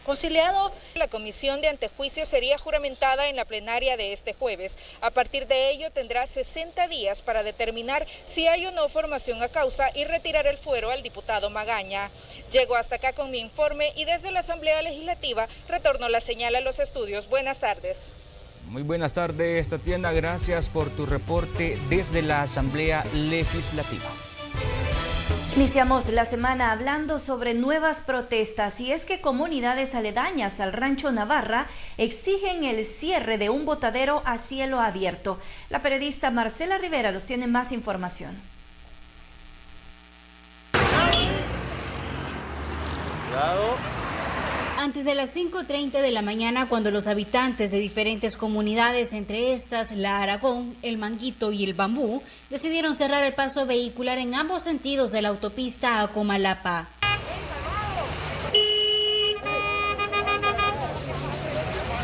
Conciliado, la comisión de antejuicio sería juramentada en la plenaria de este jueves. A partir de ello tendrá 60 días para determinar si hay o no formación a causa y retirar el fuero al diputado Magaña. Llego hasta acá con mi informe y desde la Asamblea Legislativa retorno la señal a los estudios. Buenas tardes. Muy buenas tardes, Tatiana. Gracias por tu reporte desde la Asamblea Legislativa. Iniciamos la semana hablando sobre nuevas protestas y es que comunidades aledañas al Rancho Navarra exigen el cierre de un botadero a cielo abierto. La periodista Marcela Rivera nos tiene más información. Antes de las 5:30 de la mañana, cuando los habitantes de diferentes comunidades, entre estas la Aragón, el Manguito y el Bambú, decidieron cerrar el paso vehicular en ambos sentidos de la autopista a Comalapa.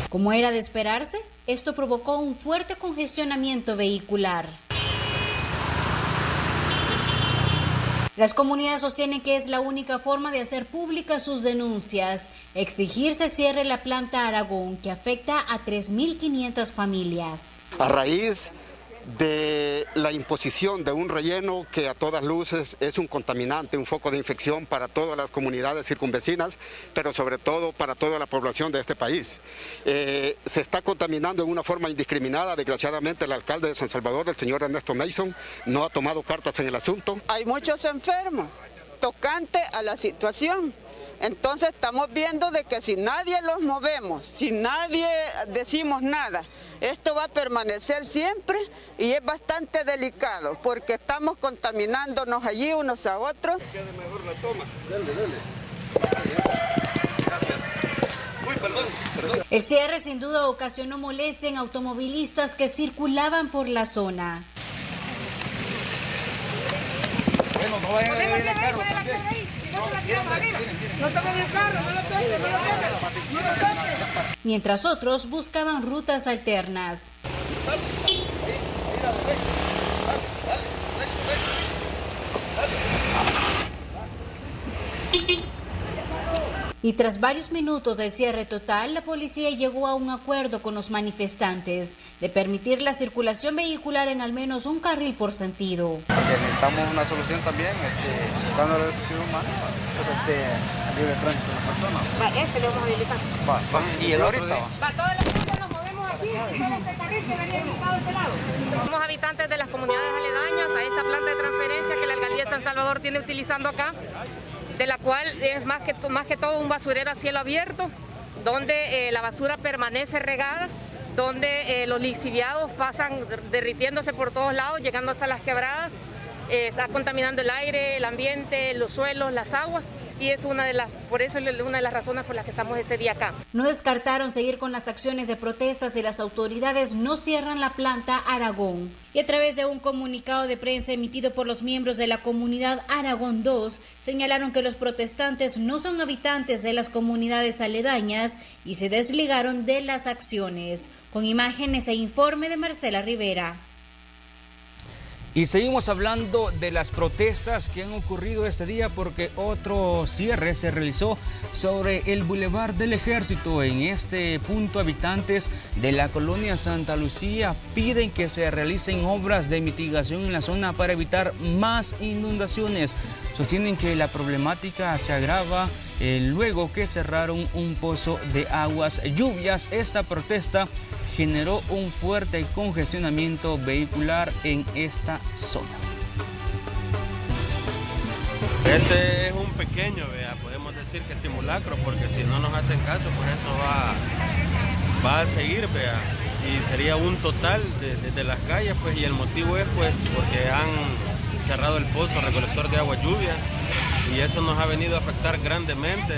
Como era de esperarse, esto provocó un fuerte congestionamiento vehicular. Las comunidades sostienen que es la única forma de hacer públicas sus denuncias. Exigir se cierre la planta Aragón, que afecta a 3.500 familias. A raíz de la imposición de un relleno que a todas luces es un contaminante, un foco de infección para todas las comunidades circunvecinas, pero sobre todo para toda la población de este país. Se está contaminando en una forma indiscriminada. Desgraciadamente el alcalde de San Salvador, el señor Ernesto Mason, no ha tomado cartas en el asunto. Hay muchos enfermos tocante a la situación. Entonces estamos viendo de que si nadie los movemos, si nadie decimos nada, esto va a permanecer siempre y es bastante delicado porque estamos contaminándonos allí unos a otros. Que quede mejor la toma. Dele. Gracias. Uy, perdón. El cierre sin duda ocasionó molestia en automovilistas que circulaban por la zona. Bueno, no vayan a venir el carro también. No toquen el carro, no lo toquen. Mientras otros buscaban rutas alternas. Y tras varios minutos del cierre total, la policía llegó a un acuerdo con los manifestantes de permitir la circulación vehicular en al menos un carril por sentido. Porque necesitamos una solución también, dándole el sentido humano, al libre tránsito de las personas. Le vamos a habilitar. Va. ¿Y el ahorita? Toda la gente nos movemos aquí, todo este carril que venía ubicado a este lado. Somos habitantes de las comunidades aledañas a esta planta de transferencia que la alcaldía de San Salvador tiene utilizando acá, de la cual es más que todo un basurero a cielo abierto, donde la basura permanece regada, donde los lixiviados pasan derritiéndose por todos lados, llegando hasta las quebradas, está contaminando el aire, el ambiente, los suelos, las aguas, y es por eso es una de las razones por las que estamos este día acá. No descartaron seguir con las acciones de protestas y las autoridades no cierran la planta Aragón. Y a través de un comunicado de prensa emitido por los miembros de la comunidad Aragón 2, señalaron que los protestantes no son habitantes de las comunidades aledañas y se desligaron de las acciones. Con imágenes e informe de Marcela Rivera. Y seguimos hablando de las protestas que han ocurrido este día porque otro cierre se realizó sobre el Boulevard del Ejército. En este punto, habitantes de la colonia Santa Lucía piden que se realicen obras de mitigación en la zona para evitar más inundaciones. Sostienen que la problemática se agrava luego que cerraron un pozo de aguas lluvias. Esta protesta generó un fuerte congestionamiento vehicular en esta zona. Este es un pequeño, podemos decir que simulacro, porque si no nos hacen caso, pues esto va a seguir, y sería un total de las calles, pues, y el motivo es pues porque han cerrado el pozo recolector de aguas lluvias y eso nos ha venido a afectar grandemente.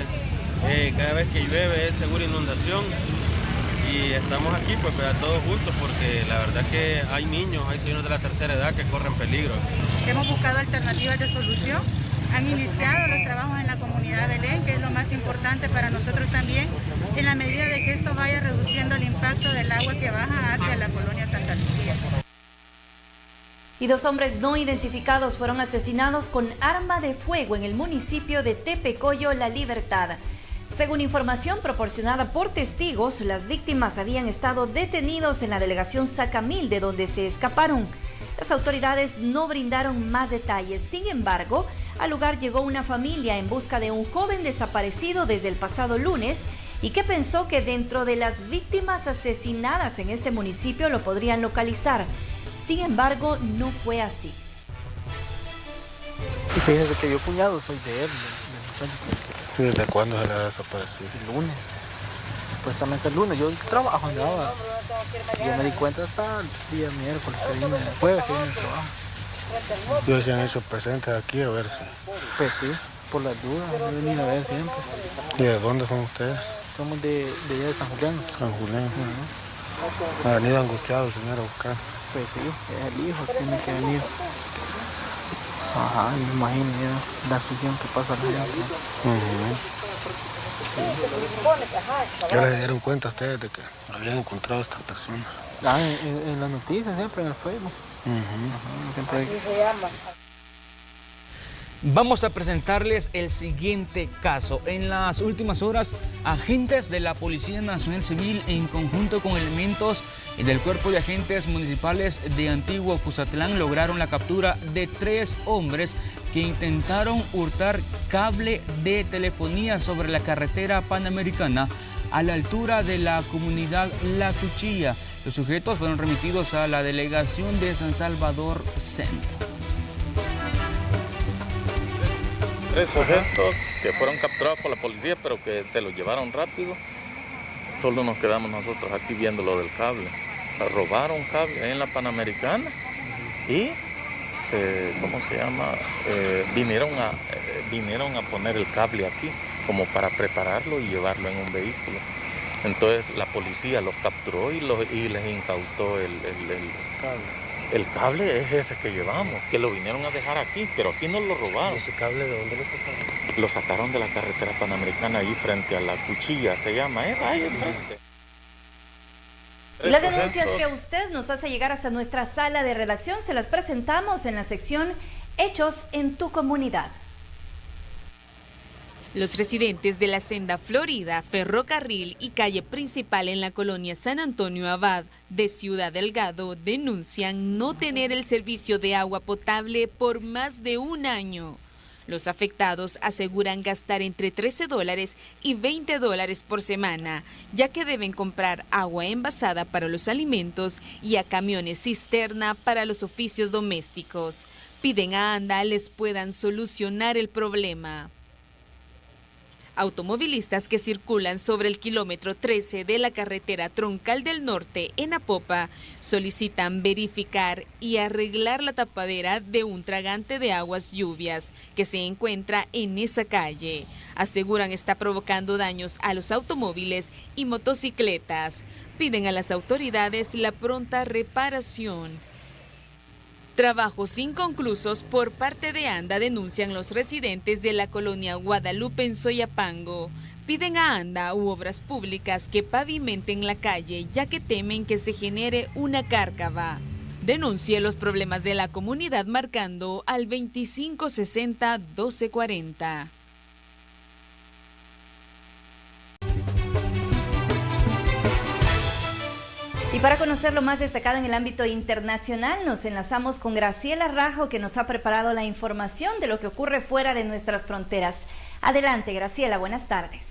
Cada vez que llueve es segura inundación. Y estamos aquí pues todos juntos porque la verdad que hay niños, hay señores de la tercera edad que corren peligro. Hemos buscado alternativas de solución, han iniciado los trabajos en la comunidad de Belén, que es lo más importante para nosotros también, en la medida de que esto vaya reduciendo el impacto del agua que baja hacia la colonia Santa Lucía. Y 2 hombres no identificados fueron asesinados con arma de fuego en el municipio de Tepecoyo, La Libertad. Según información proporcionada por testigos, las víctimas habían estado detenidos en la delegación Sacamil, de donde se escaparon. Las autoridades no brindaron más detalles. Sin embargo, al lugar llegó una familia en busca de un joven desaparecido desde el pasado lunes y que pensó que dentro de las víctimas asesinadas en este municipio lo podrían localizar. Sin embargo, no fue así. Y fíjese que yo, cuñado, soy de él, del muchacho. ¿Desde cuándo se le ha desaparecido? El lunes. Supuestamente el lunes. Yo trabajo, andaba. Yo me di cuenta hasta el día miércoles, que vine, el jueves que vine al trabajo. ¿Ellos se han hecho presentes aquí a ver si? Pues sí, por las dudas, yo he venido a ver siempre. ¿Y de dónde son ustedes? Somos de allá de San Julián. San Julián. Ha venido angustiado el señor a buscar. Pues sí, es el hijo, tiene que venir. Ajá, me imagino ya la aflicción que pasa a la gente. ¿Qué les dieron cuenta a ustedes de que habían encontrado a esta persona? En las noticias, siempre en el Facebook. Siempre hay... Vamos a presentarles el siguiente caso. En las últimas horas, agentes de la Policía Nacional Civil, en conjunto con elementos del Cuerpo de Agentes Municipales de Antiguo Cuzatlán, lograron la captura de 3 hombres que intentaron hurtar cable de telefonía sobre la carretera panamericana a la altura de la comunidad La Cuchilla. Los sujetos fueron remitidos a la delegación de San Salvador Centro. 3 sujetos que fueron capturados por la policía, pero que se los llevaron rápido. Solo nos quedamos nosotros aquí viendo lo del cable. Robaron cable ahí en la Panamericana y vinieron a poner el cable aquí como para prepararlo y llevarlo en un vehículo. Entonces la policía los capturó y les incautó el cable es ese que llevamos, que lo vinieron a dejar aquí, pero aquí no lo robaron. ¿Ese cable de dónde lo sacaron? Lo sacaron de la carretera panamericana, ahí frente a La Cuchilla, se llama, ahí enfrente. Y las denuncias que usted nos hace llegar hasta nuestra sala de redacción se las presentamos en la sección Hechos en tu comunidad. Los residentes de la Senda Florida, Ferrocarril y calle principal en la colonia San Antonio Abad de Ciudad Delgado denuncian no tener el servicio de agua potable por más de un año. Los afectados aseguran gastar entre $13 y $20 por semana, ya que deben comprar agua envasada para los alimentos y a camiones cisterna para los oficios domésticos. Piden a ANDA les puedan solucionar el problema. Automovilistas que circulan sobre el kilómetro 13 de la carretera Troncal del Norte en Apopa solicitan verificar y arreglar la tapadera de un tragante de aguas lluvias que se encuentra en esa calle. Aseguran está provocando daños a los automóviles y motocicletas. Piden a las autoridades la pronta reparación. Trabajos inconclusos por parte de ANDA denuncian los residentes de la colonia Guadalupe en Soyapango. Piden a ANDA u Obras Públicas que pavimenten la calle, ya que temen que se genere una cárcava. Denuncie los problemas de la comunidad marcando al 2560-1240. Y para conocer lo más destacado en el ámbito internacional, nos enlazamos con Graciela Rajo, que nos ha preparado la información de lo que ocurre fuera de nuestras fronteras. Adelante, Graciela, buenas tardes.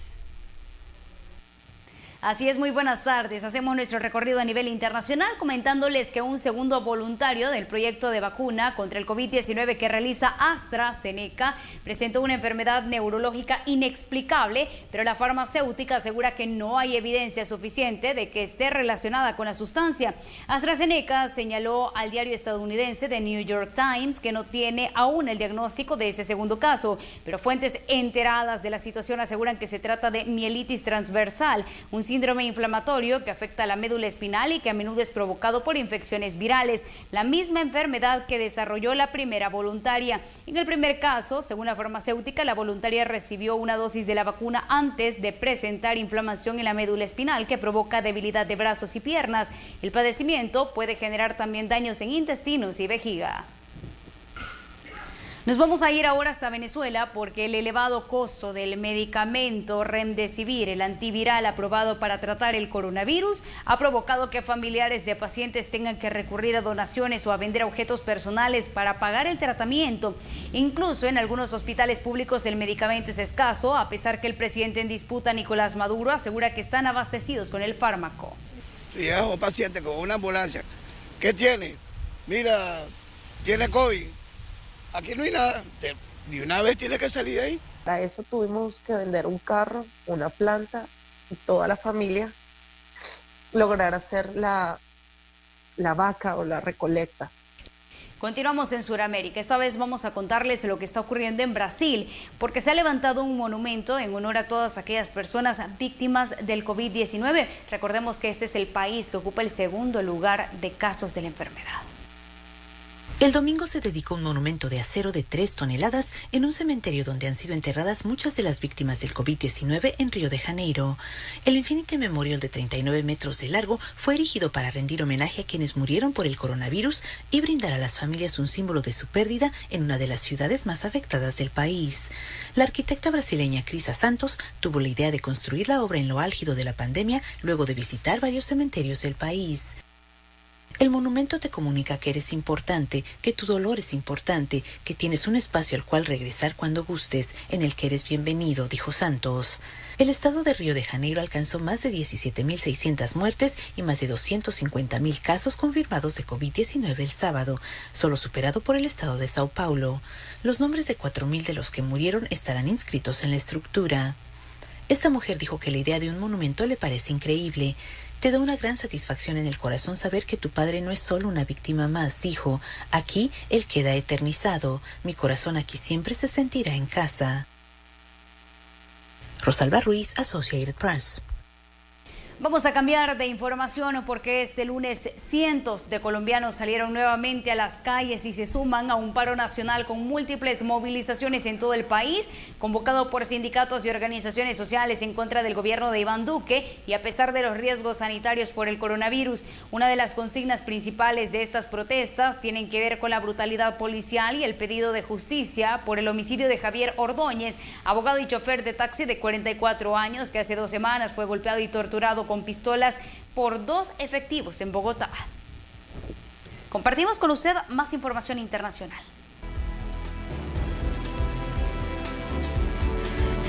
Así es, muy buenas tardes. Hacemos nuestro recorrido a nivel internacional comentándoles que un segundo voluntario del proyecto de vacuna contra el COVID-19 que realiza AstraZeneca presentó una enfermedad neurológica inexplicable, pero la farmacéutica asegura que no hay evidencia suficiente de que esté relacionada con la sustancia. AstraZeneca señaló al diario estadounidense The New York Times que no tiene aún el diagnóstico de ese segundo caso, pero fuentes enteradas de la situación aseguran que se trata de mielitis transversal, un síndrome inflamatorio que afecta a la médula espinal y que a menudo es provocado por infecciones virales, la misma enfermedad que desarrolló la primera voluntaria. En el primer caso, según la farmacéutica, la voluntaria recibió una dosis de la vacuna antes de presentar inflamación en la médula espinal que provoca debilidad de brazos y piernas. El padecimiento puede generar también daños en intestinos y vejiga. Nos vamos a ir ahora hasta Venezuela porque el elevado costo del medicamento Remdesivir, el antiviral aprobado para tratar el coronavirus, ha provocado que familiares de pacientes tengan que recurrir a donaciones o a vender objetos personales para pagar el tratamiento. Incluso en algunos hospitales públicos el medicamento es escaso, a pesar que el presidente en disputa, Nicolás Maduro, asegura que están abastecidos con el fármaco. Si llega un paciente con una ambulancia, ¿qué tiene? Mira, tiene COVID. Aquí no hay nada, de una vez tiene que salir de ahí. Para eso tuvimos que vender un carro, una planta y toda la familia lograr hacer la vaca o la recolecta. Continuamos en Sudamérica. Esta vez vamos a contarles lo que está ocurriendo en Brasil, porque se ha levantado un monumento en honor a todas aquellas personas víctimas del COVID-19. Recordemos que este es el país que ocupa el segundo lugar de casos de la enfermedad. El domingo se dedicó un monumento de acero de 3 toneladas en un cementerio donde han sido enterradas muchas de las víctimas del COVID-19 en Río de Janeiro. El Infinity Memorial de 39 metros de largo fue erigido para rendir homenaje a quienes murieron por el coronavirus y brindar a las familias un símbolo de su pérdida en una de las ciudades más afectadas del país. La arquitecta brasileña Crisa Santos tuvo la idea de construir la obra en lo álgido de la pandemia luego de visitar varios cementerios del país. El monumento te comunica que eres importante, que tu dolor es importante, que tienes un espacio al cual regresar cuando gustes, en el que eres bienvenido, dijo Santos. El estado de Río de Janeiro alcanzó más de 17.600 muertes y más de 250.000 casos confirmados de COVID-19 el sábado, solo superado por el estado de Sao Paulo. Los nombres de 4.000 de los que murieron estarán inscritos en la estructura. Esta mujer dijo que la idea de un monumento le parece increíble. Te da una gran satisfacción en el corazón saber que tu padre no es solo una víctima más, dijo. Aquí él queda eternizado. Mi corazón aquí siempre se sentirá en casa. Rosalba Ruiz, Associated Press. Vamos a cambiar de información porque este lunes cientos de colombianos salieron nuevamente a las calles y se suman a un paro nacional con múltiples movilizaciones en todo el país, convocado por sindicatos y organizaciones sociales en contra del gobierno de Iván Duque y a pesar de los riesgos sanitarios por el coronavirus. Una de las consignas principales de estas protestas tienen que ver con la brutalidad policial y el pedido de justicia por el homicidio de Javier Ordóñez, abogado y chofer de taxi de 44 años que hace 2 semanas fue golpeado y torturado con pistolas por 2 efectivos en Bogotá. Compartimos con usted más información internacional.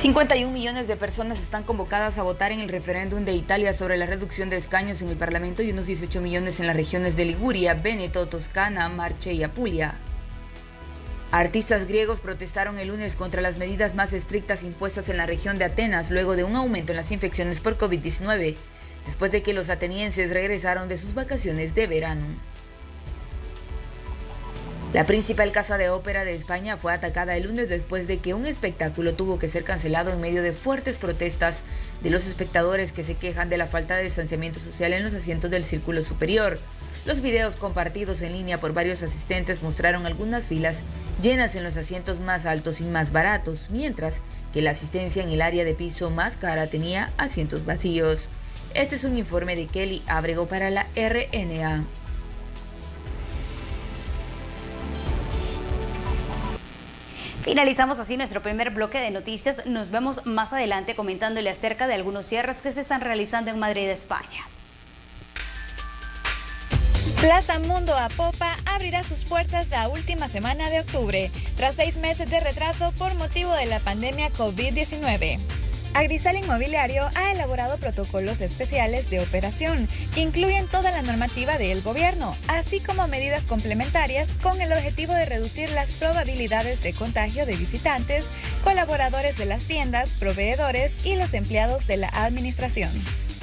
51 millones de personas están convocadas a votar en el referéndum de Italia sobre la reducción de escaños en el Parlamento y unos 18 millones en las regiones de Liguria, Véneto, Toscana, Marche y Apulia. Artistas griegos protestaron el lunes contra las medidas más estrictas impuestas en la región de Atenas luego de un aumento en las infecciones por COVID-19, después de que los atenienses regresaron de sus vacaciones de verano. La principal casa de ópera de España fue atacada el lunes después de que un espectáculo tuvo que ser cancelado en medio de fuertes protestas de los espectadores que se quejan de la falta de distanciamiento social en los asientos del círculo superior. Los videos compartidos en línea por varios asistentes mostraron algunas filas llenas en los asientos más altos y más baratos, mientras que la asistencia en el área de piso más cara tenía asientos vacíos. Este es un informe de Kelly Ábrego para la RNA. Finalizamos así nuestro primer bloque de noticias. Nos vemos más adelante comentándole acerca de algunos cierres que se están realizando en Madrid, España. Plaza Mundo Apopa abrirá sus puertas la última semana de octubre, tras 6 meses de retraso por motivo de la pandemia COVID-19. Agrisal Inmobiliario ha elaborado protocolos especiales de operación que incluyen toda la normativa del gobierno, así como medidas complementarias con el objetivo de reducir las probabilidades de contagio de visitantes, colaboradores de las tiendas, proveedores y los empleados de la administración.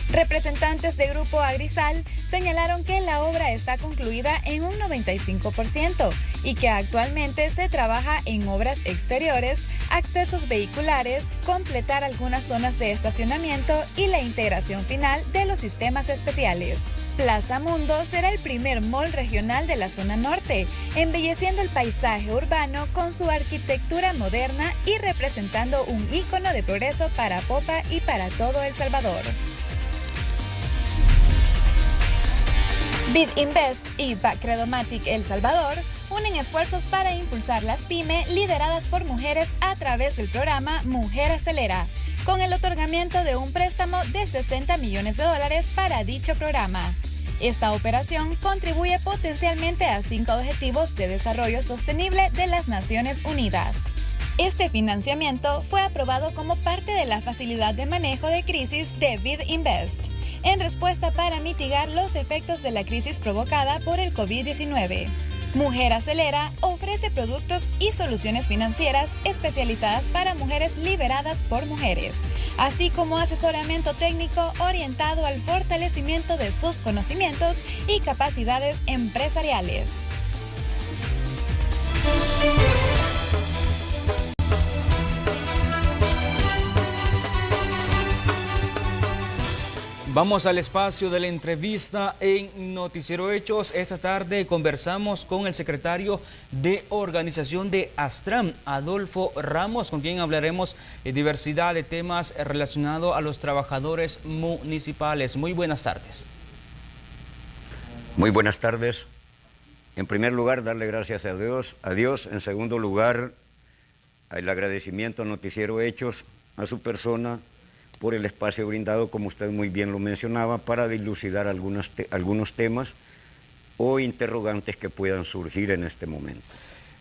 Representantes de Grupo Agrisal señalaron que la obra está concluida en un 95% y que actualmente se trabaja en obras exteriores, accesos vehiculares, completar algunas zonas de estacionamiento y la integración final de los sistemas especiales. Plaza Mundo será el primer mall regional de la zona norte, embelleciendo el paisaje urbano con su arquitectura moderna y representando un ícono de progreso para Apopa y para todo El Salvador. BidInvest y Bacredomatic El Salvador unen esfuerzos para impulsar las PYME lideradas por mujeres a través del programa Mujer Acelera, con el otorgamiento de un préstamo de $60 millones para dicho programa. Esta operación contribuye potencialmente a 5 objetivos de desarrollo sostenible de las Naciones Unidas. Este financiamiento fue aprobado como parte de la facilidad de manejo de crisis de BidInvest, en respuesta para mitigar los efectos de la crisis provocada por el COVID-19. Mujer Acelera ofrece productos y soluciones financieras especializadas para mujeres liberadas por mujeres, así como asesoramiento técnico orientado al fortalecimiento de sus conocimientos y capacidades empresariales. Vamos al espacio de la entrevista en Noticiero Hechos. Esta tarde conversamos con el secretario de organización de Astram, Adolfo Ramos, con quien hablaremos de diversidad de temas relacionados a los trabajadores municipales. Muy buenas tardes. Muy buenas tardes. En primer lugar, darle gracias a Dios. En segundo lugar, el agradecimiento a Noticiero Hechos, a su persona, por el espacio brindado, como usted muy bien lo mencionaba, para dilucidar algunos temas o interrogantes que puedan surgir en este momento.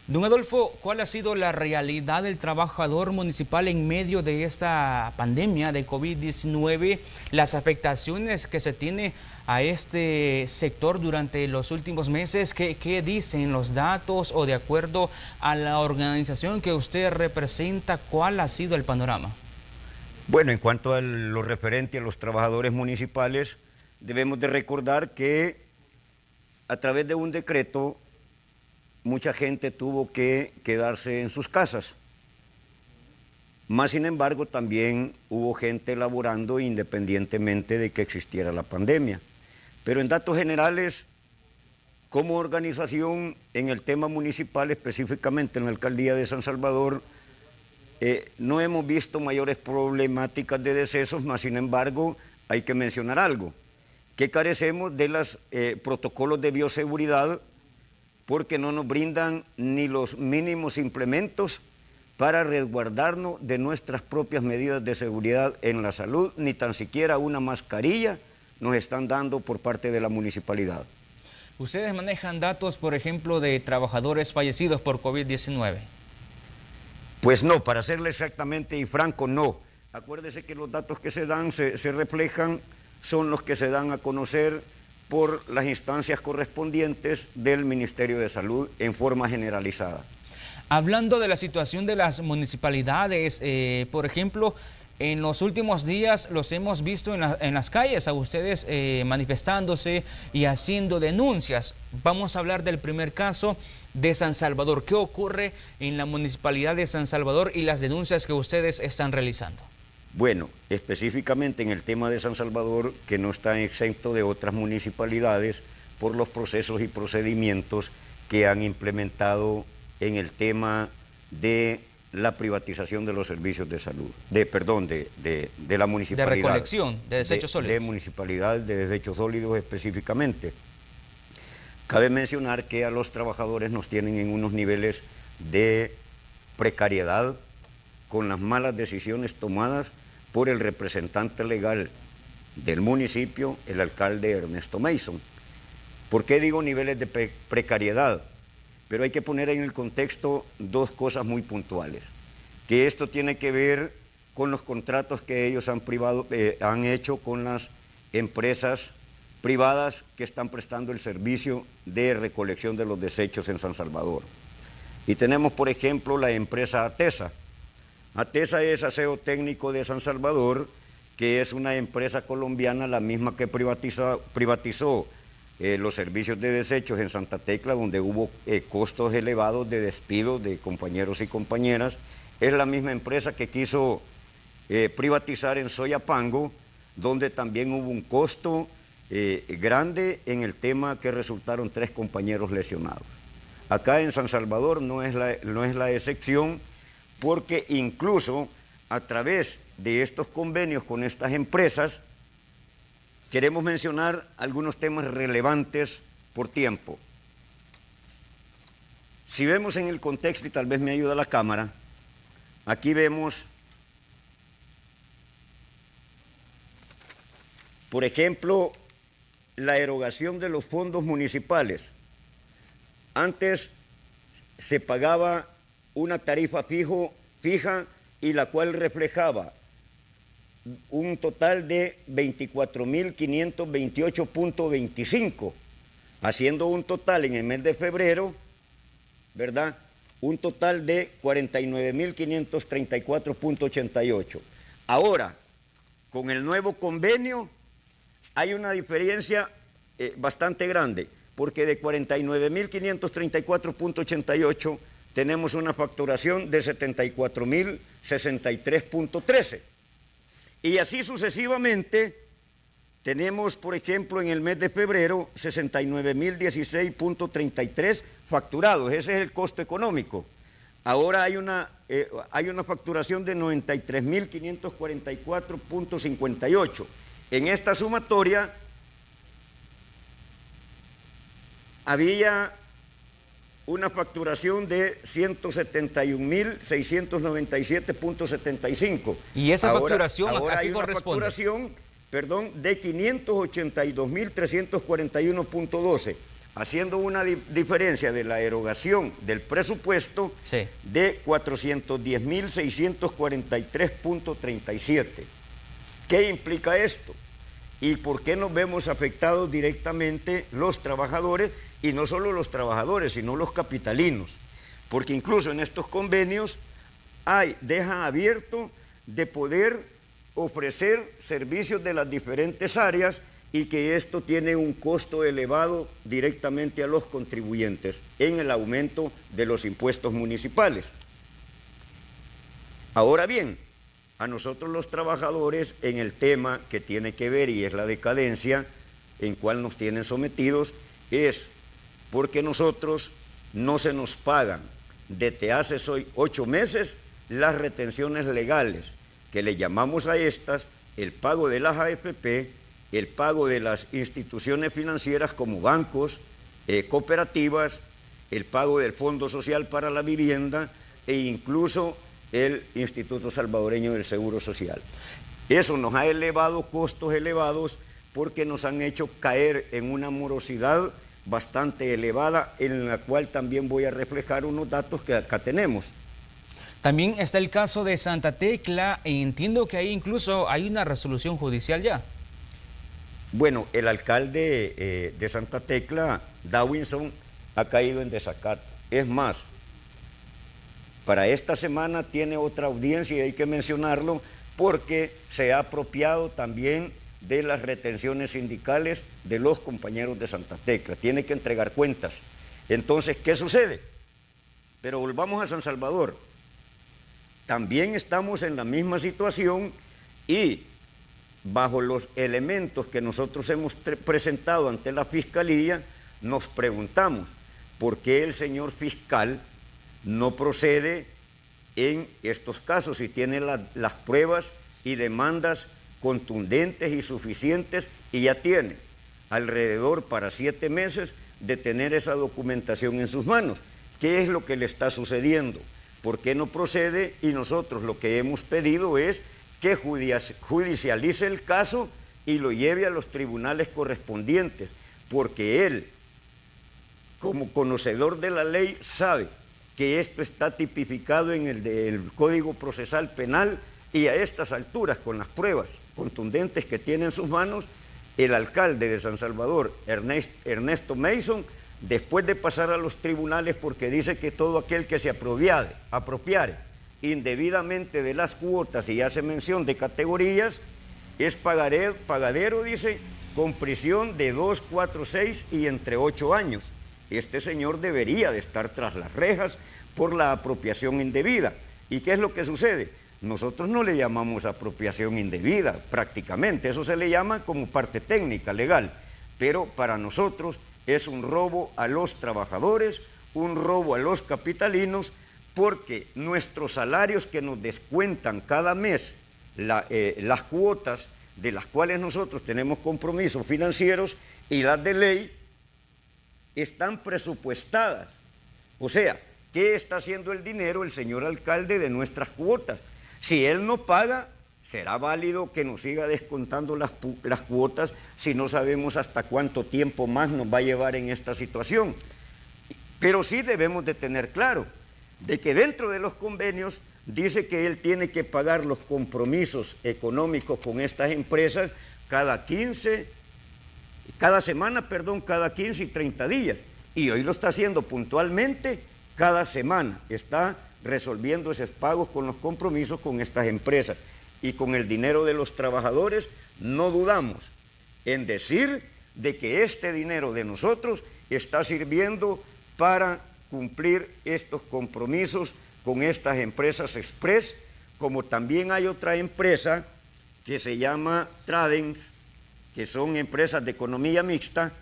Don Adolfo, ¿cuál ha sido la realidad del trabajador municipal en medio de esta pandemia de COVID-19? Las afectaciones que se tiene a este sector durante los últimos meses, ¿qué dicen los datos o de acuerdo a la organización que usted representa, cuál ha sido el panorama? Bueno, en cuanto a lo referente a los trabajadores municipales, debemos de recordar que a través de un decreto mucha gente tuvo que quedarse en sus casas. Más sin embargo, también hubo gente laborando independientemente de que existiera la pandemia. Pero en datos generales, como organización en el tema municipal, específicamente en la Alcaldía de San Salvador, no hemos visto mayores problemáticas de decesos, más sin embargo hay que mencionar algo, que carecemos de los protocolos de bioseguridad porque no nos brindan ni los mínimos implementos para resguardarnos de nuestras propias medidas de seguridad en la salud, ni tan siquiera una mascarilla nos están dando por parte de la municipalidad. ¿Ustedes manejan datos, por ejemplo, de trabajadores fallecidos por COVID-19? Pues no, para serle exactamente y franco, no. Acuérdese que los datos que se dan, se reflejan, son los que se dan a conocer por las instancias correspondientes del Ministerio de Salud en forma generalizada. Hablando de la situación de las municipalidades, por ejemplo, en los últimos días los hemos visto en las calles a ustedes manifestándose y haciendo denuncias. Vamos a hablar del primer caso de San Salvador. ¿Qué ocurre en la municipalidad de San Salvador y las denuncias que ustedes están realizando? Bueno, específicamente en el tema de San Salvador, que no está exento de otras municipalidades por los procesos y procedimientos que han implementado en el tema de la privatización de los servicios de salud, de la municipalidad. De recolección de desechos sólidos. De municipalidad de desechos sólidos específicamente. Cabe mencionar que a los trabajadores nos tienen en unos niveles de precariedad con las malas decisiones tomadas por el representante legal del municipio, el alcalde Ernesto Mason. ¿Por qué digo niveles de precariedad? Pero hay que poner en el contexto dos cosas muy puntuales, que esto tiene que ver con los contratos que ellos han hecho con las empresas privadas que están prestando el servicio de recolección de los desechos en San Salvador. Y tenemos, por ejemplo, la empresa ATESA. ATESA es Aseo Técnico de San Salvador, que es una empresa colombiana, la misma que privatizó los servicios de desechos en Santa Tecla, donde hubo costos elevados de despido de compañeros y compañeras. Es la misma empresa que quiso privatizar en Soyapango, donde también hubo un costo grande en el tema que resultaron 3 compañeros lesionados. Acá en San Salvador no es la excepción, porque incluso a través de estos convenios con estas empresas queremos mencionar algunos temas relevantes por tiempo. Si vemos en el contexto, y tal vez me ayuda la cámara, aquí vemos, por ejemplo, la erogación de los fondos municipales. Antes se pagaba una tarifa fija y la cual reflejaba un total de 24.528.25, haciendo un total en el mes de febrero, ¿verdad? Un total de 49.534.88. Ahora, con el nuevo convenio, hay una diferencia bastante grande, porque de 49.534.88 tenemos una facturación de 74.063.13. Y así sucesivamente tenemos, por ejemplo, en el mes de febrero, 69.016.33 facturados. Ese es el costo económico. Ahora hay una facturación de 93.544.58. En esta sumatoria había una facturación de 171.697.75. ¿Y esa facturación ahora a qué hay una corresponde? facturación, de 582.341.12, haciendo una diferencia de la erogación del presupuesto de 410.643.37. ¿Qué implica esto? ¿Y por qué nos vemos afectados directamente los trabajadores? Y no solo los trabajadores, sino los capitalinos. Porque incluso en estos convenios deja abierto de poder ofrecer servicios de las diferentes áreas y que esto tiene un costo elevado directamente a los contribuyentes en el aumento de los impuestos municipales. Ahora bien, a nosotros los trabajadores en el tema que tiene que ver, y es la decadencia en cual nos tienen sometidos, es porque nosotros no se nos pagan desde hace 8 meses las retenciones legales, que le llamamos a estas el pago de las AFP, el pago de las instituciones financieras como bancos, cooperativas, el pago del Fondo Social para la Vivienda e incluso el Instituto Salvadoreño del Seguro Social. Eso nos ha elevado costos elevados porque nos han hecho caer en una morosidad bastante elevada, en la cual también voy a reflejar unos datos que acá tenemos. También está el caso de Santa Tecla, y entiendo que ahí incluso hay una resolución judicial ya. Bueno, el alcalde de Santa Tecla, Dawinson, ha caído en desacato. Es más, para esta semana tiene otra audiencia y hay que mencionarlo porque se ha apropiado también de las retenciones sindicales de los compañeros de Santa Tecla. Tiene que entregar cuentas. Entonces, ¿qué sucede? Pero volvamos a San Salvador. También estamos en la misma situación y bajo los elementos que nosotros hemos presentado ante la Fiscalía, nos preguntamos por qué el señor fiscal no procede en estos casos y tiene las pruebas y demandas contundentes y suficientes, y ya tiene alrededor para 7 meses de tener esa documentación en sus manos. ¿Qué es lo que le está sucediendo? ¿Por qué no procede? Y nosotros lo que hemos pedido es que judicialice el caso y lo lleve a los tribunales correspondientes, porque él, como conocedor de la ley, sabe que esto está tipificado en el Código Procesal Penal, y a estas alturas, con las pruebas contundentes que tiene en sus manos, el alcalde de San Salvador, Ernesto Mason, después de pasar a los tribunales, porque dice que todo aquel que se apropiare indebidamente de las cuotas, y hace mención de categorías, es pagadero, dice, con prisión de 2, 4, 6 y entre 8 años. Este señor debería de estar tras las rejas por la apropiación indebida. ¿Y qué es lo que sucede? Nosotros no le llamamos apropiación indebida, prácticamente, eso se le llama como parte técnica, legal, pero para nosotros es un robo a los trabajadores, un robo a los capitalinos, porque nuestros salarios que nos descuentan cada mes, las cuotas de las cuales nosotros tenemos compromisos financieros y las de ley están presupuestadas. O sea, ¿qué está haciendo el dinero el señor alcalde de nuestras cuotas? Si él no paga, será válido que nos siga descontando las cuotas si no sabemos hasta cuánto tiempo más nos va a llevar en esta situación. Pero sí debemos de tener claro de que dentro de los convenios dice que él tiene que pagar los compromisos económicos con estas empresas cada 15 y 30 días. Y hoy lo está haciendo puntualmente cada semana. Está resolviendo esos pagos con los compromisos con estas empresas. Y con el dinero de los trabajadores no dudamos en decir de que este dinero de nosotros está sirviendo para cumplir estos compromisos con estas empresas express, como también hay otra empresa que se llama Tradens, que son empresas de economía mixta,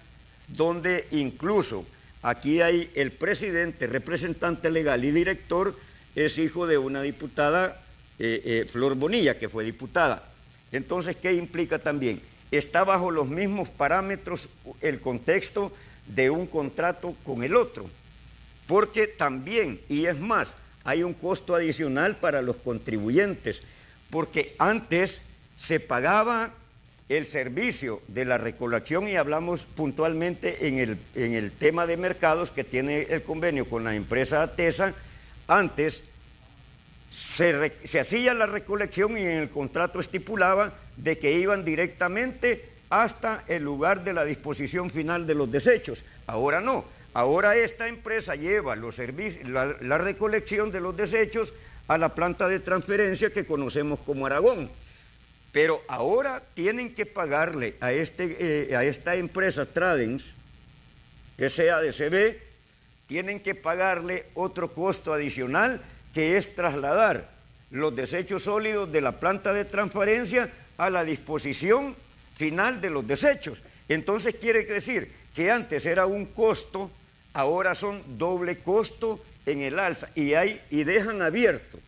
donde incluso aquí hay el presidente, representante legal y director, es hijo de una diputada, Flor Bonilla, que fue diputada. Entonces, ¿qué implica también? Está bajo los mismos parámetros el contexto de un contrato con el otro, porque también, y es más, hay un costo adicional para los contribuyentes, porque antes se pagaba el servicio de la recolección, y hablamos puntualmente en el tema de mercados que tiene el convenio con la empresa ATESA. Antes se hacía la recolección y en el contrato estipulaba de que iban directamente hasta el lugar de la disposición final de los desechos. Ahora no, ahora esta empresa lleva los servicios, la recolección de los desechos a la planta de transferencia que conocemos como Aragón. Pero ahora tienen que pagarle a esta empresa Tradens, SADCB, tienen que pagarle otro costo adicional, que es trasladar los desechos sólidos de la planta de transferencia a la disposición final de los desechos. Entonces quiere decir que antes era un costo, ahora son doble costo en el alza, y dejan abierto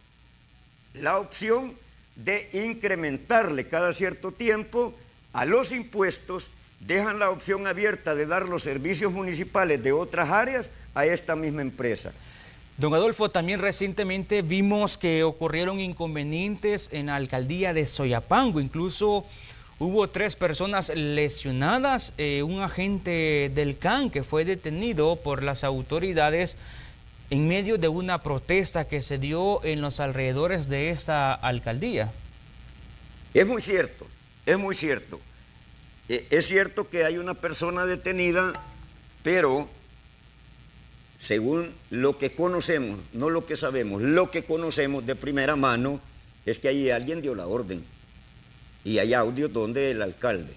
la opción de incrementarle cada cierto tiempo a los impuestos, dejan la opción abierta de dar los servicios municipales de otras áreas a esta misma empresa. Don Adolfo, también recientemente vimos que ocurrieron inconvenientes en la alcaldía de Soyapango, incluso hubo 3 personas lesionadas, un agente del CAN que fue detenido por las autoridades en medio de una protesta que se dio en los alrededores de esta alcaldía. Es muy cierto, es muy cierto. Es cierto que hay una persona detenida, pero según lo que conocemos, no lo que sabemos, lo que conocemos de primera mano es que ahí alguien dio la orden. Y hay audios donde el alcalde,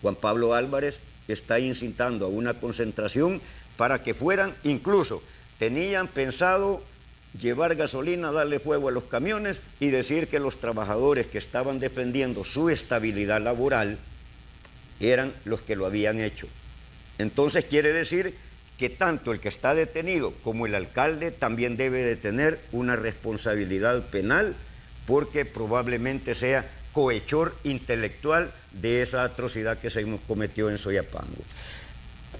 Juan Pablo Álvarez, está incitando a una concentración para que fueran, incluso tenían pensado llevar gasolina, darle fuego a los camiones y decir que los trabajadores que estaban defendiendo su estabilidad laboral eran los que lo habían hecho. Entonces quiere decir que tanto el que está detenido como el alcalde también debe de tener una responsabilidad penal, porque probablemente sea cohechor intelectual de esa atrocidad que se cometió en Soyapango.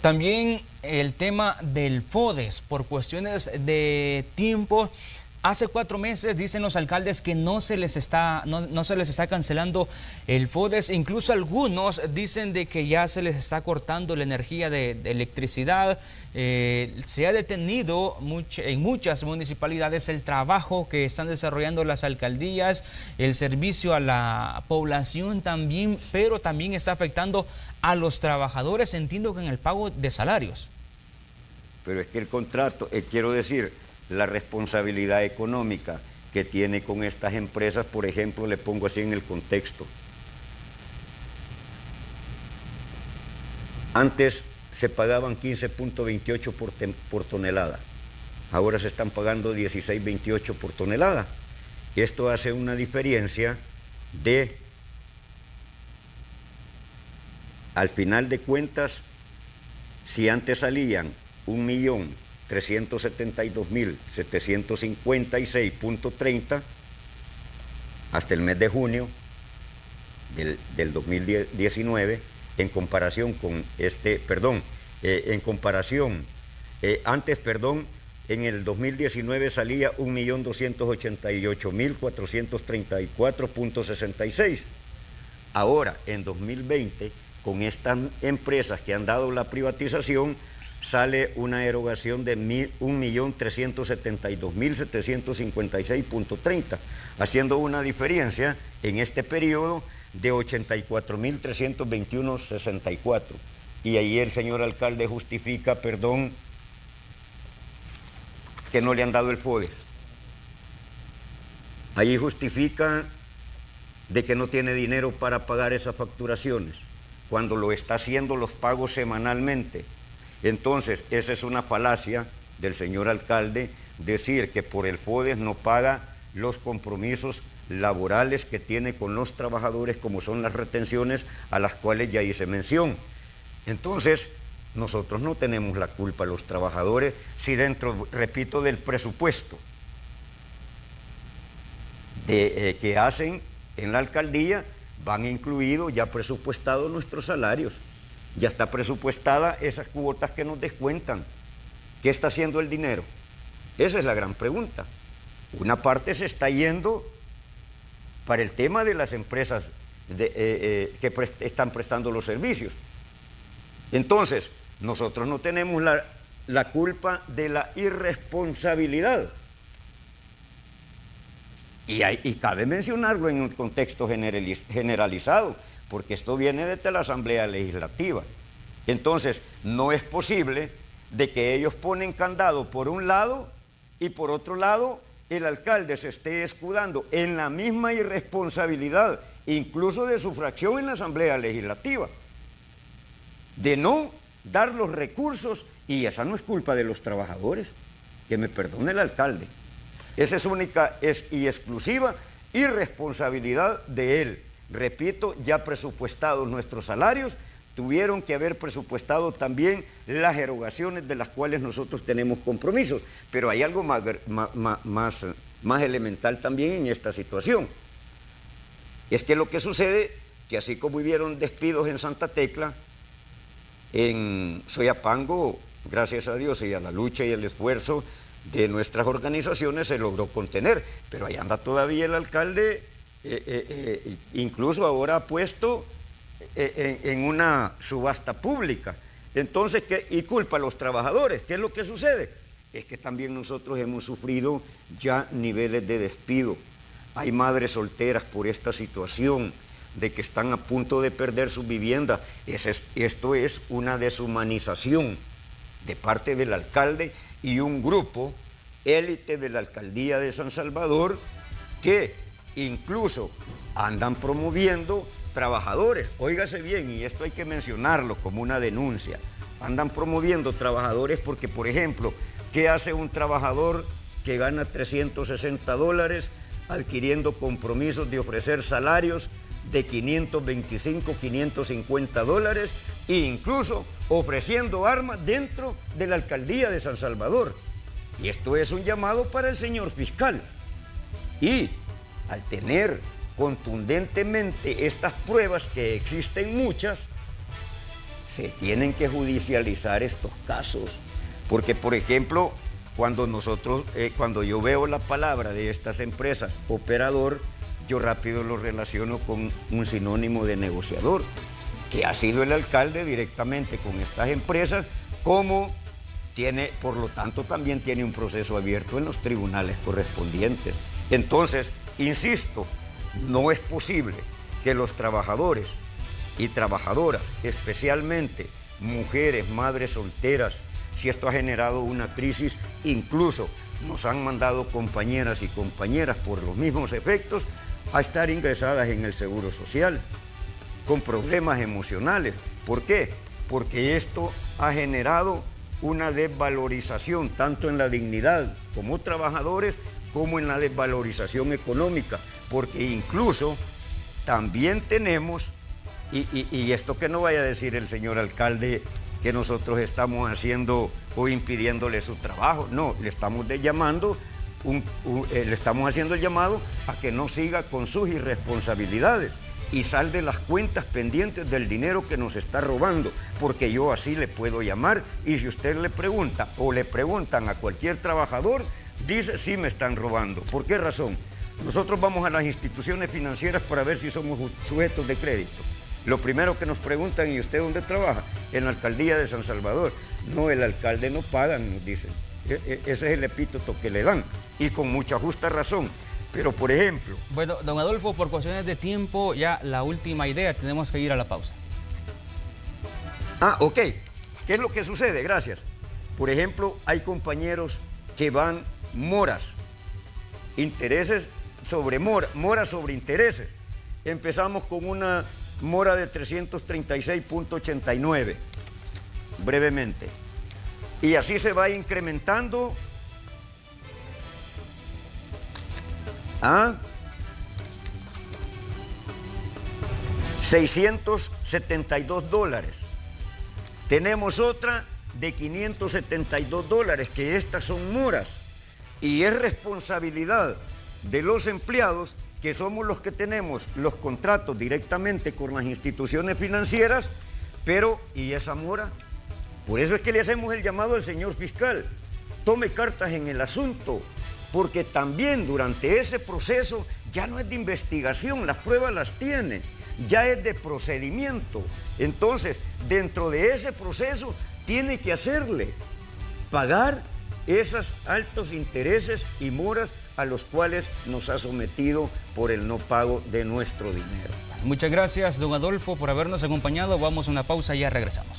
También el tema del FODES, por cuestiones de tiempo. Hace 4 meses dicen los alcaldes que no se les está cancelando el FODES. Incluso algunos dicen de que ya se les está cortando la energía de electricidad. Se ha detenido en muchas municipalidades el trabajo que están desarrollando las alcaldías, el servicio a la población también, pero también está afectando a los trabajadores, entiendo que en el pago de salarios. Pero es que el contrato, quiero decir, la responsabilidad económica que tiene con estas empresas, por ejemplo, le pongo así en el contexto. Antes se pagaban 15.28 por tonelada, ahora se están pagando 16.28 por tonelada. Esto hace una diferencia de, al final de cuentas, si antes salían 1.372.756.30 hasta el mes de junio, del 2019 en comparación con en el 2019 salía 1.288.434.66. Ahora, en 2020, con estas empresas que han dado la privatización, sale una erogación de 1.372.756.30, haciendo una diferencia en este periodo de 84.321.64. Y ahí el señor alcalde justifica, que no le han dado el FODES. Ahí justifica de que no tiene dinero para pagar esas facturaciones, cuando lo está haciendo los pagos semanalmente. Entonces, esa es una falacia del señor alcalde, decir que por el FODES no paga los compromisos laborales que tiene con los trabajadores, como son las retenciones a las cuales ya hice mención. Entonces, nosotros no tenemos la culpa, los trabajadores, si dentro, repito, del presupuesto que hacen en la alcaldía, van incluidos, ya presupuestados nuestros salarios. Ya está presupuestada esas cuotas que nos descuentan. ¿Qué está haciendo el dinero? Esa es la gran pregunta. Una parte se está yendo para el tema de las empresas que están prestando los servicios. Entonces, nosotros no tenemos la culpa de la irresponsabilidad. Y cabe mencionarlo en un contexto generalizado, porque esto viene desde la Asamblea Legislativa. Entonces, no es posible de que ellos ponen candado por un lado y por otro lado el alcalde se esté escudando en la misma irresponsabilidad, incluso de su fracción en la Asamblea Legislativa, de no dar los recursos, y esa no es culpa de los trabajadores, que me perdone el alcalde. Esa es única y exclusiva irresponsabilidad de él. Repito, ya presupuestados nuestros salarios, tuvieron que haber presupuestado también las erogaciones de las cuales nosotros tenemos compromisos. Pero hay algo más elemental también en esta situación. Es que lo que sucede, que así como hubieron despidos en Santa Tecla, en Soyapango, gracias a Dios y a la lucha y el esfuerzo de nuestras organizaciones, se logró contener. Pero ahí anda todavía el alcalde, incluso ahora ha puesto en una subasta pública. Entonces, y culpa a los trabajadores. ¿Qué es lo que sucede? Es que también nosotros hemos sufrido ya niveles de despido. Hay madres solteras por esta situación de que están a punto de perder sus viviendas. Esto es una deshumanización de parte del alcalde y un grupo élite de la alcaldía de San Salvador que incluso andan promoviendo trabajadores. Óigase bien, y esto hay que mencionarlo como una denuncia. Andan promoviendo trabajadores porque, por ejemplo, ¿qué hace un trabajador que gana $360 adquiriendo compromisos de ofrecer salarios de $525, $550 e incluso ofreciendo armas dentro de la alcaldía de San Salvador? Y esto es un llamado para el señor fiscal. Y al tener contundentemente estas pruebas, que existen muchas, se tienen que judicializar estos casos. Porque, por ejemplo, cuando yo veo la palabra de estas empresas, operador, yo rápido lo relaciono con un sinónimo de negociador, que ha sido el alcalde directamente con estas empresas, como tiene, por lo tanto, también tiene un proceso abierto en los tribunales correspondientes. Entonces, insisto, no es posible que los trabajadores y trabajadoras, especialmente mujeres, madres solteras, si esto ha generado una crisis, incluso nos han mandado compañeras y compañeras por los mismos efectos a estar ingresadas en el Seguro Social, con problemas emocionales. ¿Por qué? Porque esto ha generado una desvalorización tanto en la dignidad como trabajadores, como en la desvalorización económica, porque incluso también tenemos, y esto que no vaya a decir el señor alcalde que nosotros estamos haciendo o impidiéndole su trabajo, no, le estamos haciendo el llamado a que no siga con sus irresponsabilidades. y salde las cuentas pendientes del dinero que nos está robando, porque yo así le puedo llamar, y si usted le pregunta o le preguntan a cualquier trabajador, dice sí me están robando. ¿Por qué razón? Nosotros vamos a las instituciones financieras para ver si somos sujetos de crédito. Lo primero que nos preguntan, ¿y usted dónde trabaja? En la alcaldía de San Salvador. No, el alcalde no paga, nos dicen. Ese es el epíteto que le dan, y con mucha justa razón. Pero, por ejemplo... Bueno, don Adolfo, por cuestiones de tiempo, ya la última idea, tenemos que ir a la pausa. Ah, ok. ¿Qué es lo que sucede? Gracias. Por ejemplo, hay compañeros que van moras, intereses sobre moras sobre intereses. Empezamos con una mora de 336.89, brevemente. Y así se va incrementando a $672. Tenemos otra de $572, que estas son moras. Y es responsabilidad de los empleados, que somos los que tenemos los contratos directamente con las instituciones financieras, pero ¿y esa mora? Por eso es que le hacemos el llamado al señor fiscal, tome cartas en el asunto, porque también durante ese proceso ya no es de investigación, las pruebas las tiene, ya es de procedimiento. Entonces, dentro de ese proceso tiene que hacerle pagar esos altos intereses y moras a los cuales nos ha sometido por el no pago de nuestro dinero. Muchas gracias, don Adolfo, por habernos acompañado. Vamos a una pausa y ya regresamos.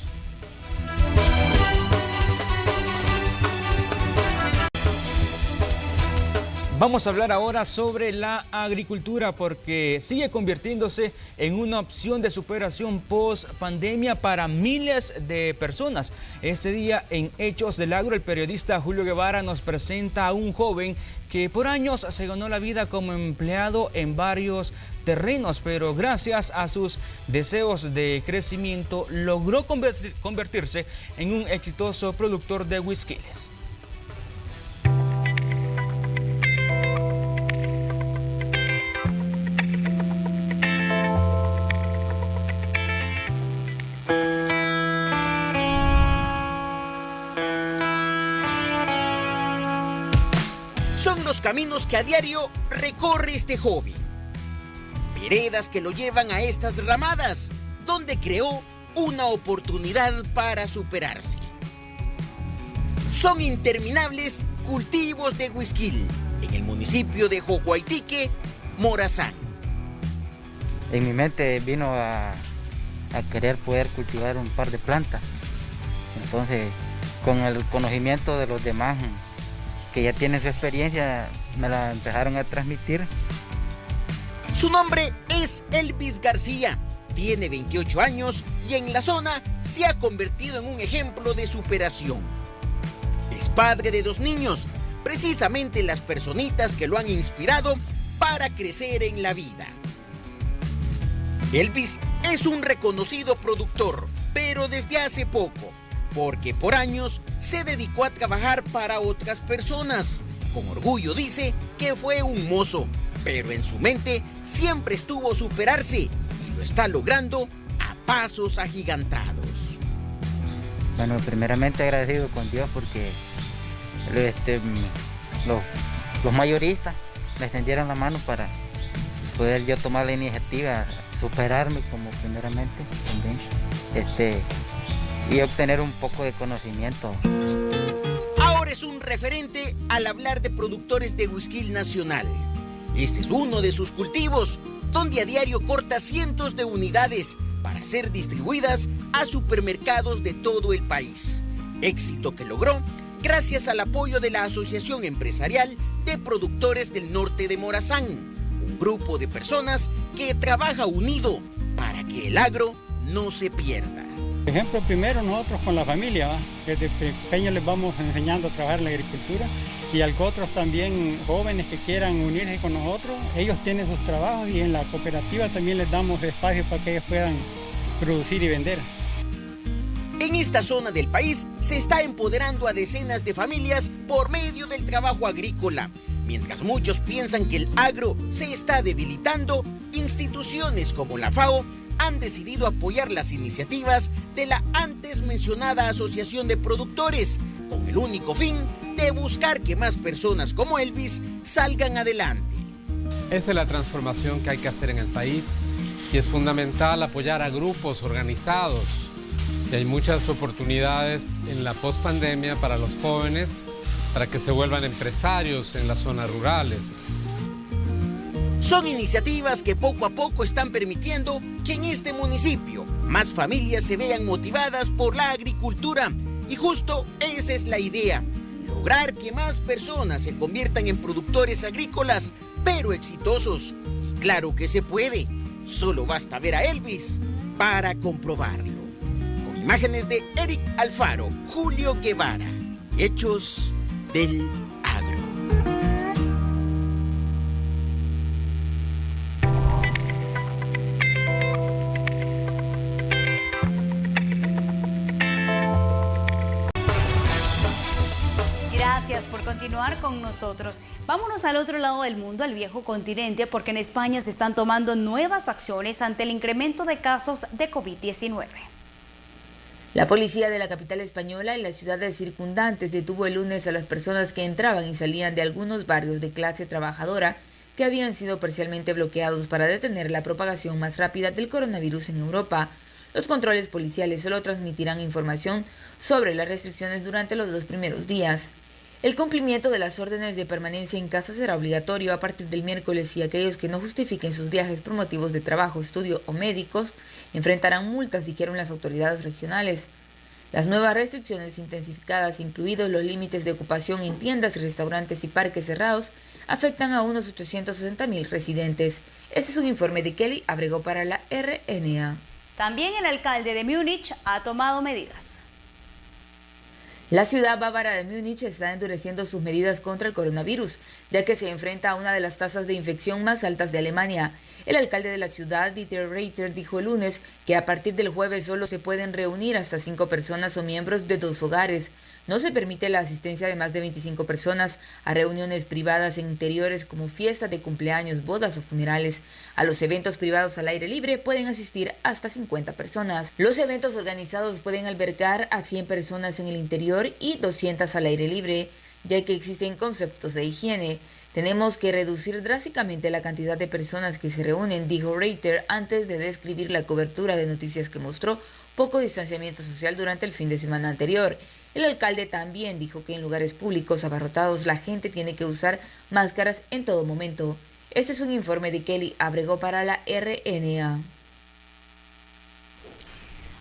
Vamos a hablar ahora sobre la agricultura, porque sigue convirtiéndose en una opción de superación post pandemia para miles de personas. Este día en Hechos del Agro, el periodista Julio Guevara nos presenta a un joven que por años se ganó la vida como empleado en varios terrenos, pero gracias a sus deseos de crecimiento logró convertirse en un exitoso productor de huisquiles. Son los caminos que a diario recorre este joven. Veredas que lo llevan a estas ramadas, donde creó una oportunidad para superarse. Son interminables cultivos de huisquil en el municipio de Jocoaitique, Morazán. En mi mente vino a querer poder cultivar un par de plantas. Entonces, con el conocimiento de los demás que ya tienen su experiencia, me la empezaron a transmitir. Su nombre es Elvis García, tiene 28 años y en la zona se ha convertido en un ejemplo de superación. Es padre de 2 niños, precisamente las personitas que lo han inspirado para crecer en la vida. Elvis es un reconocido productor, pero desde hace poco, porque por años se dedicó a trabajar para otras personas. Con orgullo dice que fue un mozo, pero en su mente siempre estuvo superarse y lo está logrando a pasos agigantados. Bueno, primeramente agradecido con Dios porque los mayoristas me extendieron la mano para poder yo tomar la iniciativa, superarme como primeramente también, y obtener un poco de conocimiento. Ahora es un referente al hablar de productores de huisquil nacional. Este es uno de sus cultivos, donde a diario corta cientos de unidades para ser distribuidas a supermercados de todo el país. Éxito que logró gracias al apoyo de la Asociación Empresarial de Productores del Norte de Morazán, un grupo de personas que trabaja unido para que el agro no se pierda. Por ejemplo, primero nosotros con la familia, desde pequeños les vamos enseñando a trabajar en la agricultura, y a otros también jóvenes que quieran unirse con nosotros, ellos tienen sus trabajos y en la cooperativa también les damos espacio para que ellos puedan producir y vender. En esta zona del país se está empoderando a decenas de familias por medio del trabajo agrícola. Mientras muchos piensan que el agro se está debilitando, instituciones como la FAO han decidido apoyar las iniciativas de la antes mencionada Asociación de Productores, con el único fin de buscar que más personas como Elvis salgan adelante. Esa es la transformación que hay que hacer en el país y es fundamental apoyar a grupos organizados. Y hay muchas oportunidades en la pospandemia para los jóvenes, para que se vuelvan empresarios en las zonas rurales. Son iniciativas que poco a poco están permitiendo que en este municipio más familias se vean motivadas por la agricultura. Y justo esa es la idea, lograr que más personas se conviertan en productores agrícolas, pero exitosos. Y claro que se puede, solo basta ver a Elvis para comprobarlo. Con imágenes de Eric Alfaro, Julio Guevara, Hechos del Agro. Gracias por continuar con nosotros. Vámonos al otro lado del mundo, al viejo continente, porque en España se están tomando nuevas acciones ante el incremento de casos de COVID-19. La policía de la capital española y las ciudades circundantes detuvo el lunes a las personas que entraban y salían de algunos barrios de clase trabajadora que habían sido parcialmente bloqueados para detener la propagación más rápida del coronavirus en Europa. Los controles policiales solo transmitirán información sobre las restricciones durante los 2 primeros días. El cumplimiento de las órdenes de permanencia en casa será obligatorio a partir del miércoles y aquellos que no justifiquen sus viajes por motivos de trabajo, estudio o médicos enfrentarán multas, dijeron las autoridades regionales. Las nuevas restricciones intensificadas, incluidos los límites de ocupación en tiendas, restaurantes y parques cerrados, afectan a unos 860.000 residentes. Este es un informe de Kelly Abrego para la RNA. También el alcalde de Múnich ha tomado medidas. La ciudad bávara de Múnich está endureciendo sus medidas contra el coronavirus, ya que se enfrenta a una de las tasas de infección más altas de Alemania. El alcalde de la ciudad, Dieter Reiter, dijo el lunes que a partir del jueves solo se pueden reunir hasta 5 personas o miembros de 2 hogares. No se permite la asistencia de más de 25 personas a reuniones privadas en interiores como fiestas de cumpleaños, bodas o funerales. A los eventos privados al aire libre pueden asistir hasta 50 personas. Los eventos organizados pueden albergar a 100 personas en el interior y 200 al aire libre, ya que existen conceptos de higiene. Tenemos que reducir drásticamente la cantidad de personas que se reúnen, dijo Reiter antes de describir la cobertura de noticias que mostró poco distanciamiento social durante el fin de semana anterior. El alcalde también dijo que en lugares públicos abarrotados la gente tiene que usar máscaras en todo momento. Este es un informe de Kelly Abrego para la RNA.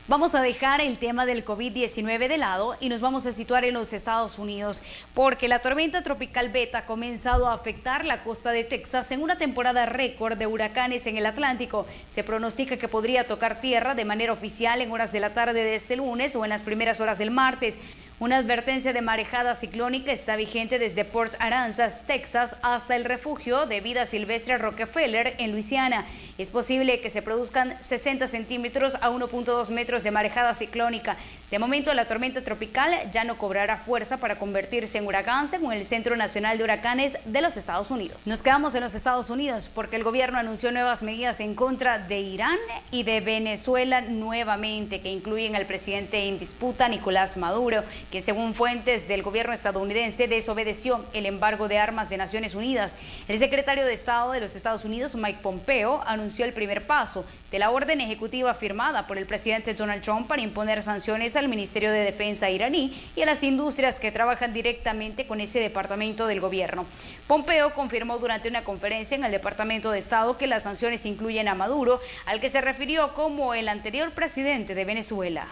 Vamos a dejar el tema del COVID-19 de lado y nos vamos a situar en los Estados Unidos, porque la tormenta tropical Beta ha comenzado a afectar la costa de Texas en una temporada récord de huracanes en el Atlántico. Se pronostica que podría tocar tierra de manera oficial en horas de la tarde de este lunes o en las primeras horas del martes. Una advertencia de marejada ciclónica está vigente desde Port Aransas, Texas, hasta el refugio de vida silvestre Rockefeller en Luisiana. Es posible que se produzcan 60 centímetros a 1.2 metros de marejada ciclónica. De momento, la tormenta tropical ya no cobrará fuerza para convertirse en huracán, según el Centro Nacional de Huracanes de los Estados Unidos. Nos quedamos en los Estados Unidos porque el gobierno anunció nuevas medidas en contra de Irán y de Venezuela nuevamente, que incluyen al presidente en disputa, Nicolás Maduro, que según fuentes del gobierno estadounidense desobedeció el embargo de armas de Naciones Unidas. El secretario de Estado de los Estados Unidos, Mike Pompeo, anunció el primer paso de la orden ejecutiva firmada por el presidente Donald Trump para imponer sanciones al Ministerio de Defensa iraní y a las industrias que trabajan directamente con ese departamento del gobierno. Pompeo confirmó durante una conferencia en el Departamento de Estado que las sanciones incluyen a Maduro, al que se refirió como el anterior presidente de Venezuela.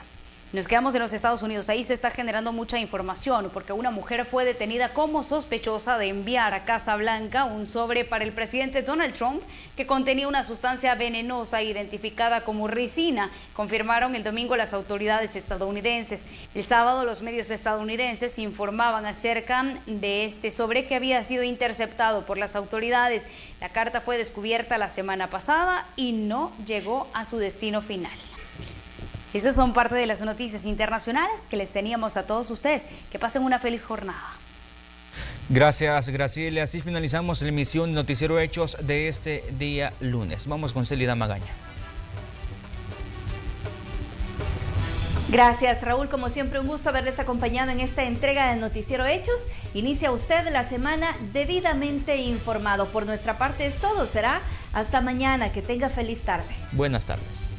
Nos quedamos en los Estados Unidos. Ahí se está generando mucha información porque una mujer fue detenida como sospechosa de enviar a Casa Blanca un sobre para el presidente Donald Trump que contenía una sustancia venenosa identificada como ricina, confirmaron el domingo las autoridades estadounidenses. El sábado los medios estadounidenses informaban acerca de este sobre que había sido interceptado por las autoridades. La carta fue descubierta la semana pasada y no llegó a su destino final. Esas son parte de las noticias internacionales que les teníamos a todos ustedes. Que pasen una feliz jornada. Gracias, Graciela. Así finalizamos la emisión Noticiero Hechos de este día lunes. Vamos con Celida Magaña. Gracias, Raúl. Como siempre, un gusto haberles acompañado en esta entrega de Noticiero Hechos. Inicia usted la semana debidamente informado. Por nuestra parte es todo. Será hasta mañana. Que tenga feliz tarde. Buenas tardes.